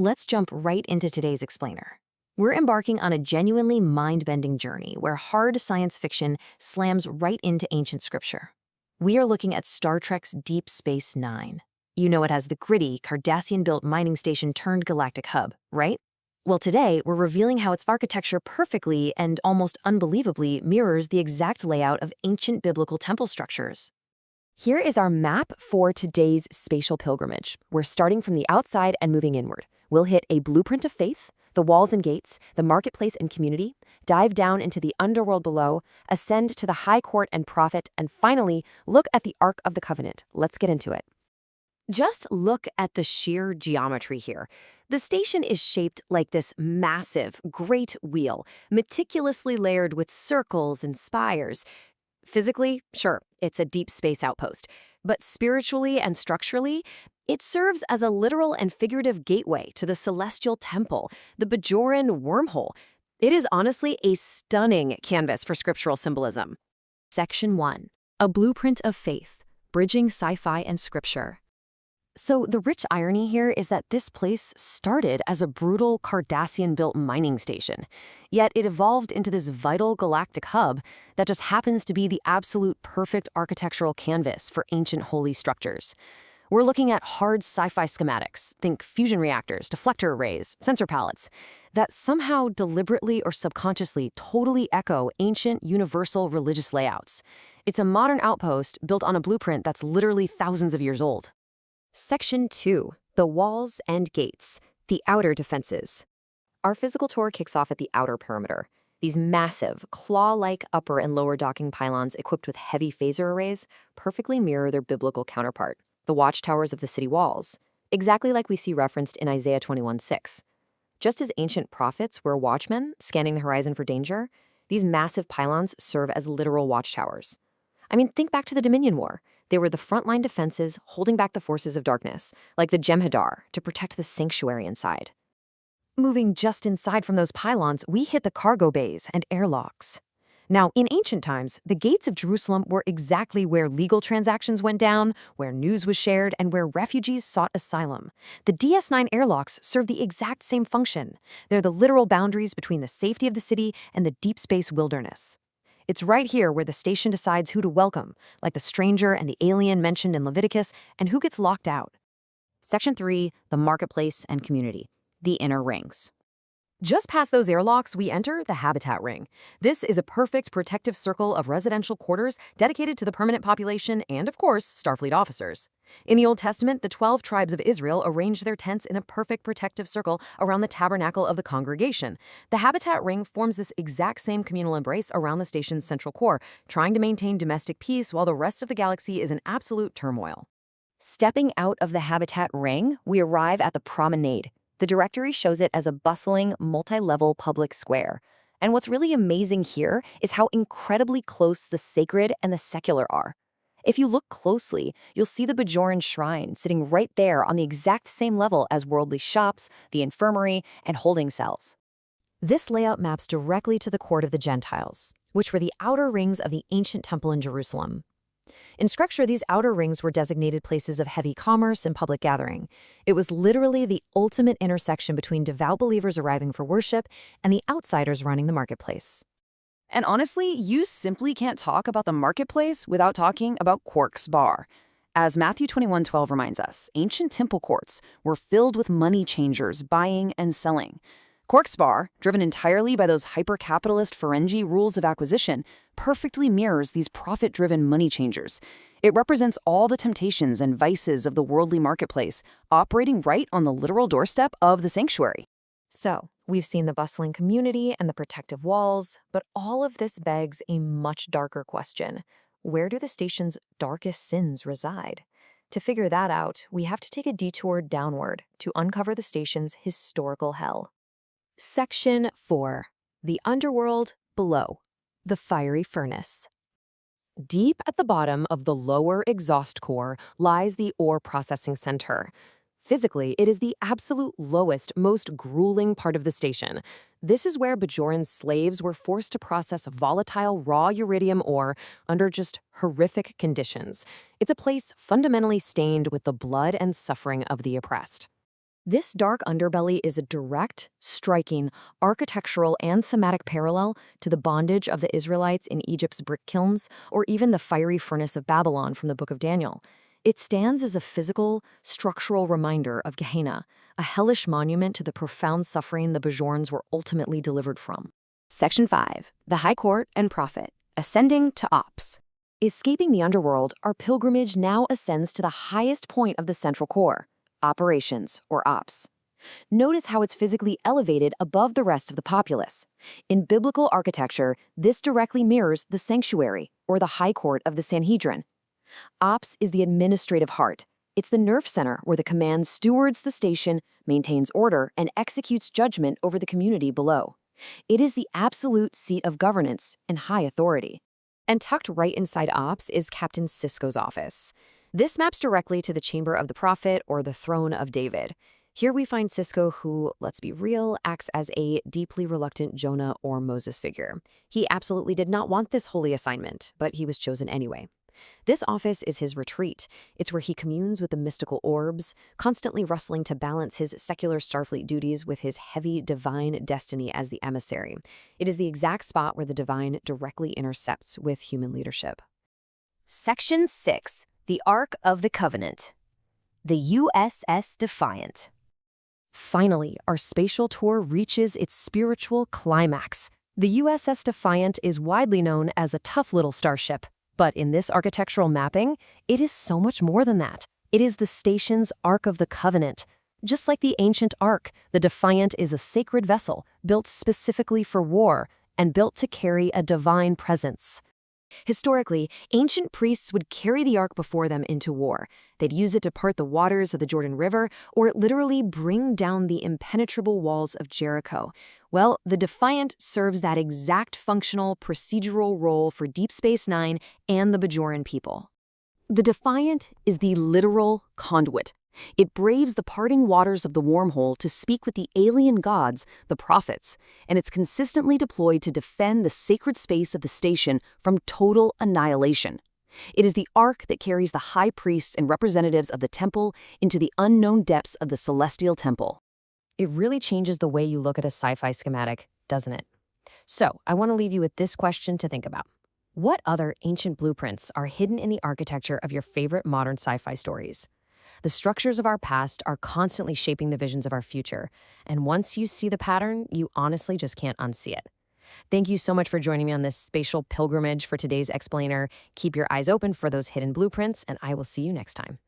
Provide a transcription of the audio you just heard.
Let's jump right into today's explainer. We're embarking on a genuinely mind-bending journey where hard science fiction slams right into ancient scripture. We are looking at Star Trek's Deep Space Nine. You know it as the gritty, Cardassian-built mining station turned galactic hub, right? Well, today, we're revealing how its architecture perfectly and almost unbelievably mirrors the exact layout of ancient biblical temple structures. Here is our map for today's spatial pilgrimage. We're starting from the outside and moving inward. We'll hit a blueprint of faith, the walls and gates, the marketplace and community, dive down into the underworld below, ascend to the high court and prophet, and finally, look at the Ark of the Covenant. Let's get into it. Just look at the sheer geometry here. The station is shaped like this massive, great wheel, meticulously layered with circles and spires. Physically, sure, it's a deep space outpost, but spiritually and structurally, it serves as a literal and figurative gateway to the celestial temple, the Bajoran wormhole. It is honestly a stunning canvas for scriptural symbolism. Section 1. A Blueprint of Faith, Bridging Sci-Fi and Scripture. So the rich irony here is that this place started as a brutal Cardassian-built mining station, yet it evolved into this vital galactic hub that just happens to be the absolute perfect architectural canvas for ancient holy structures. We're looking at hard sci-fi schematics, think fusion reactors, deflector arrays, sensor palettes, that somehow deliberately or subconsciously totally echo ancient universal religious layouts. It's a modern outpost built on a blueprint that's literally thousands of years old. Section 2. The Walls and Gates, the Outer Defenses. Our physical tour kicks off at the outer perimeter. These massive, claw-like upper and lower docking pylons equipped with heavy phaser arrays perfectly mirror their biblical counterpart, the watchtowers of the city walls, exactly like we see referenced in Isaiah 21:6. Just as ancient prophets were watchmen scanning the horizon for danger, these massive pylons serve as literal watchtowers. I mean, think back to the Dominion War. They were the frontline defenses holding back the forces of darkness, like the Jem'Hadar, to protect the sanctuary inside. Moving just inside from those pylons, we hit the cargo bays and airlocks. Now, in ancient times, the gates of Jerusalem were exactly where legal transactions went down, where news was shared, and where refugees sought asylum. The DS9 airlocks serve the exact same function. They're the literal boundaries between the safety of the city and the deep space wilderness. It's right here where the station decides who to welcome, like the stranger and the alien mentioned in Leviticus, and who gets locked out. Section 3, the marketplace and community, the inner rings. Just past those airlocks, we enter the habitat ring. This is a perfect protective circle of residential quarters dedicated to the permanent population and, of course, Starfleet officers. In the Old Testament, the 12 tribes of Israel arranged their tents in a perfect protective circle around the tabernacle of the congregation. The habitat ring forms this exact same communal embrace around the station's central core, trying to maintain domestic peace while the rest of the galaxy is in absolute turmoil. Stepping out of the habitat ring, we arrive at the promenade. The directory shows it as a bustling, multi-level public square. And what's really amazing here is how incredibly close the sacred and the secular are. If you look closely, you'll see the Bajoran shrine sitting right there on the exact same level as worldly shops, the infirmary, and holding cells. This layout maps directly to the court of the Gentiles, which were the outer rings of the ancient temple in Jerusalem. In scripture, these outer rings were designated places of heavy commerce and public gathering. It was literally the ultimate intersection between devout believers arriving for worship and the outsiders running the marketplace. And honestly, you simply can't talk about the marketplace without talking about Quark's Bar. As Matthew 21:12 reminds us, ancient temple courts were filled with money changers buying and selling. Quark's Bar, driven entirely by those hyper-capitalist Ferengi rules of acquisition, perfectly mirrors these profit-driven money changers. It represents all the temptations and vices of the worldly marketplace, operating right on the literal doorstep of the sanctuary. So, we've seen the bustling community and the protective walls, but all of this begs a much darker question. Where do the station's darkest sins reside? To figure that out, we have to take a detour downward to uncover the station's historical hell. Section 4. The Underworld Below. The Fiery Furnace. Deep at the bottom of the lower exhaust core lies the ore processing center. Physically, it is the absolute lowest, most grueling part of the station. This is where Bajoran slaves were forced to process volatile raw uridium ore under just horrific conditions. It's a place fundamentally stained with the blood and suffering of the oppressed. This dark underbelly is a direct, striking, architectural and thematic parallel to the bondage of the Israelites in Egypt's brick kilns or even the fiery furnace of Babylon from the Book of Daniel. It stands as a physical, structural reminder of Gehenna, a hellish monument to the profound suffering the Bajorans were ultimately delivered from. Section 5. The High Court and Prophet. Ascending to Ops. Escaping the underworld, our pilgrimage now ascends to the highest point of the central core, operations, or ops. Notice how it's physically elevated above the rest of the populace. In biblical architecture, this directly mirrors the sanctuary, or the high court of the Sanhedrin. Ops is the administrative heart. It's the nerve center where the command stewards the station, maintains order, and executes judgment over the community below. It is the absolute seat of governance and high authority. And tucked right inside Ops is Captain Sisko's office. This maps directly to the Chamber of the Prophet or the Throne of David. Here we find Sisko who, let's be real, acts as a deeply reluctant Jonah or Moses figure. He absolutely did not want this holy assignment, but he was chosen anyway. This office is his retreat. It's where he communes with the mystical orbs, constantly wrestling to balance his secular Starfleet duties with his heavy divine destiny as the emissary. It is the exact spot where the divine directly intercepts with human leadership. Section 6. The Ark of the Covenant. The USS Defiant. Finally, our spatial tour reaches its spiritual climax. The USS Defiant is widely known as a tough little starship. But in this architectural mapping, it is so much more than that. It is the station's Ark of the Covenant. Just like the ancient Ark, the Defiant is a sacred vessel built specifically for war and built to carry a divine presence. Historically, ancient priests would carry the Ark before them into war. They'd use it to part the waters of the Jordan River or literally bring down the impenetrable walls of Jericho. Well, the Defiant serves that exact functional, procedural role for Deep Space Nine and the Bajoran people. The Defiant is the literal conduit. It braves the parting waters of the wormhole to speak with the alien gods, the prophets, and it's consistently deployed to defend the sacred space of the station from total annihilation. It is the Ark that carries the high priests and representatives of the temple into the unknown depths of the celestial temple. It really changes the way you look at a sci-fi schematic, doesn't it? So, I want to leave you with this question to think about. What other ancient blueprints are hidden in the architecture of your favorite modern sci-fi stories? The structures of our past are constantly shaping the visions of our future, and once you see the pattern, you honestly just can't unsee it. Thank you so much for joining me on this spatial pilgrimage for today's explainer. Keep your eyes open for those hidden blueprints, and I will see you next time.